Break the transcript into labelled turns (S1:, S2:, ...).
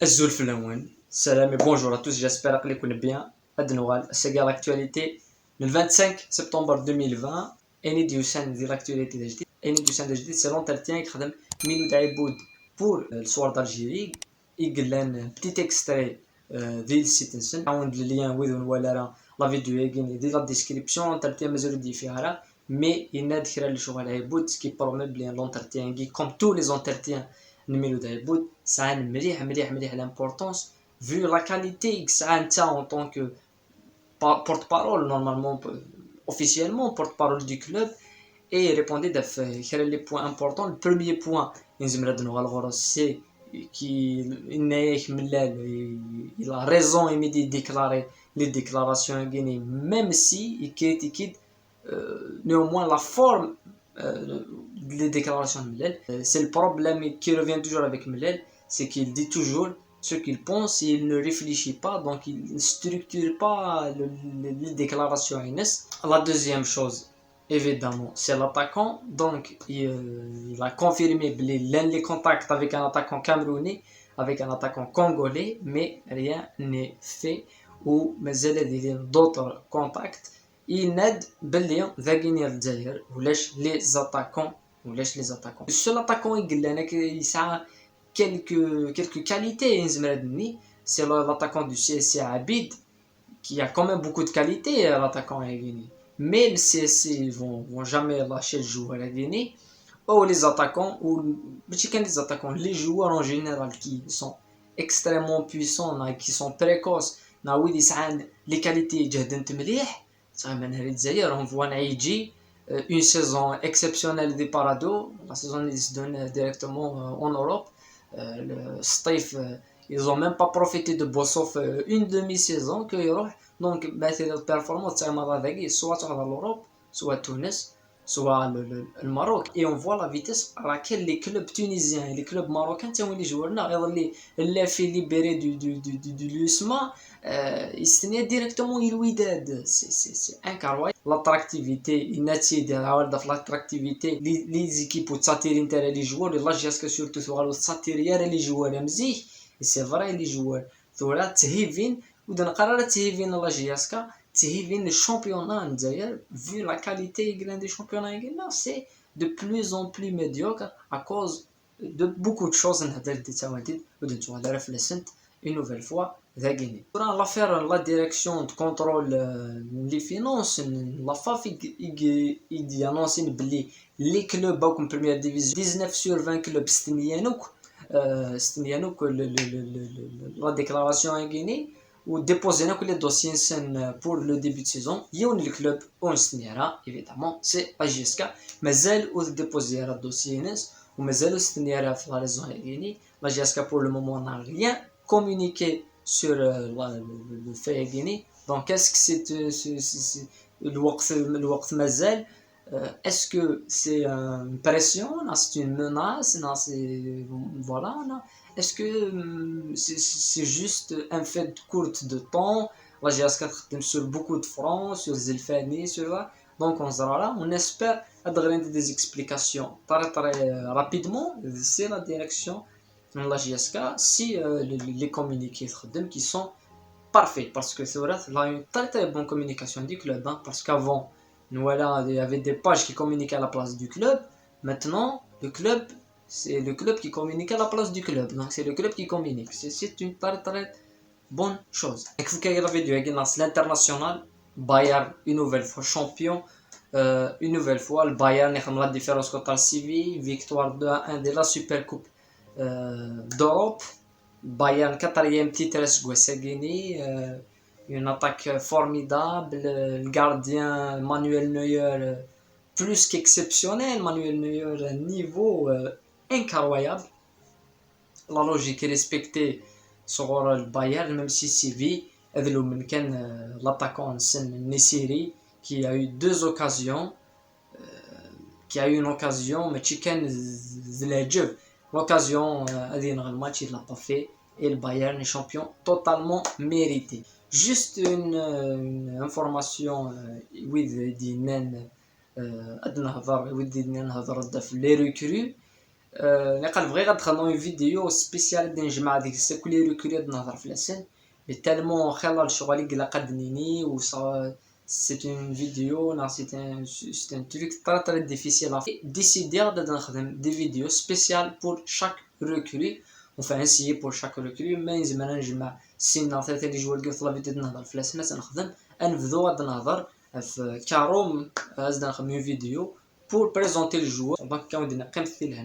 S1: Azul Flamoun, salam et bonjour à tous, j'espère que vous allez bien. Adnoural, c'est l'actualité le 25 septembre 2020. Et du sein de l'actualité d'Ajdid. Et du sein d'Ajdid, c'est l'entretien qui خدم Miloud Aïboud pour le soir d'Algérie. Il y a un petit extrait de Citizen. On a le lien with la vidéo et la description. L'entretien est différent. Mais il y a des choses ce qui permet bien l'entretien, comme tous les entretiens numéro d'Aïboud, ça a une l'importance vu la qualité que ça a en tant que porte-parole, normalement, officiellement, porte-parole du club, et répondez les points importants. Le premier point, c'est qu'il a raison et de déclarer les déclarations guinéennes, même si il critique néanmoins la forme des déclarations de Millet. C'est le problème qui revient toujours avec Millet, c'est qu'il dit toujours ce qu'il pense et il ne réfléchit pas, donc il ne structure pas les déclarations. La deuxième chose, évidemment, c'est l'attaquant. Donc il a confirmé les contacts avec un attaquant camerounais, avec un attaquant congolais, mais rien n'est fait ou mais il y a d'autres contacts. Il n'aide باللي ذاقيني الجزائر ولاش les attaquants. Le seul attaquant il a quelques qualités, c'est l'attaquant du CSC Abid, qui a quand même beaucoup de qualités, l'attaquant à Guinée. Mais le CSC vont jamais lâcher le joueur à Guinée. Ou les attaquants, les joueurs en général qui sont extrêmement puissants, qui sont précoces, les qualités جهدنت مليح. On voit Naïdji, une saison exceptionnelle des Parado. La saison ils se donnent directement en Europe. Le Steve, ils n'ont même pas profité de Bossov une demi-saison. Donc, la performance soit à l'Europe, soit à Tunis, soit le Maroc. Et on voit la vitesse à laquelle les clubs tunisiens et les clubs marocains sont les joueurs. Les fait libérer du l'USMA, ils se tenaient directement au Wydad. C'est incroyable. L'attractivité, l'attractivité, les équipes où t'attirent les joueurs, là jusqu'à surtout t'attirer les joueurs مزيح. Et c'est vrai les joueurs. ثورة تهيفين ودنا قررت تهيفين لا جياسكا تهيفين الشامبيونات نتايا vu la qualité des championnats c'est de plus en plus médiocre à cause de beaucoup de choses نهضر ديتاواتيد ودنتو هضر في السنت une nouvelle fois ذا Guinée. Pour l'affaire la direction de contrôle les finances la FAF il dit annoncer بلي les clubs comme première division 19 sur 20 clubs استنيانوك la déclaration en Guinée ou déposer les dossiers pour le début de saison. Il y a le club on استنيارا évidemment c'est AJSK مازال ou déposer le dossier ou مازال استنيارا في la raison en Guinée. AJSK pour le moment n'a rien communiqué sur le fait en Guinée. Donc est-ce que c'est le وقت مازال est-ce que c'est une pression, c'est une menace, voilà, est-ce que c'est juste un fait de courte de temps, la GS4 sur beaucoup de fronts, sur Zilfani, sur là, donc on espère avoir des explications très rapidement, c'est la direction de la GSK, si les communiqués qui sont parfaits, parce que c'est vrai, il y a une très bonne communication du club, parce qu'avant, voilà, il y avait des pages qui communiquaient à la place du club. Maintenant, c'est le club qui communique à la place du club. Donc, c'est le club qui communique. C'est une très bonne chose. Et vous voyez la vidéo, l'international, Bayern, une nouvelle fois champion. Une nouvelle fois, le Bayern a la différence contre le Séville. Victoire 2-1 de la Super Coupe d'Europe. Bayern, quatrième titre, une attaque formidable, le gardien Manuel Neuer plus qu'exceptionnel, Manuel Neuer niveau incroyable, la logique est respectée sur le Bayern, même si Séville l'attaquant Nessiri qui a eu deux occasions, qui a eu une occasion mais chicken l'occasion le match il l'a pas fait et le Bayern est champion totalement mérité. Juste une information les recrues نقال بغي غندخل اون فيديو سبيسيال نجمع ديك كل ريكولي نهضر في لاسين لي تالمون خلال شغلي قلا قدنيني و c'est une vidéo non c'est un truc très difficile à faire décider de نخدم des vidéos spéciales pour chaque recrue enfin essayer pour chaque recrue ما زعما نجمع سينا ثلاثه اللي جوا لقيت لا فيديو نهضر في لاسين تنخدم نبداو غادي نهضر في كاروم زاد نخدم فيديو pour présenter le joueur دونك كنبدا نقيم هنا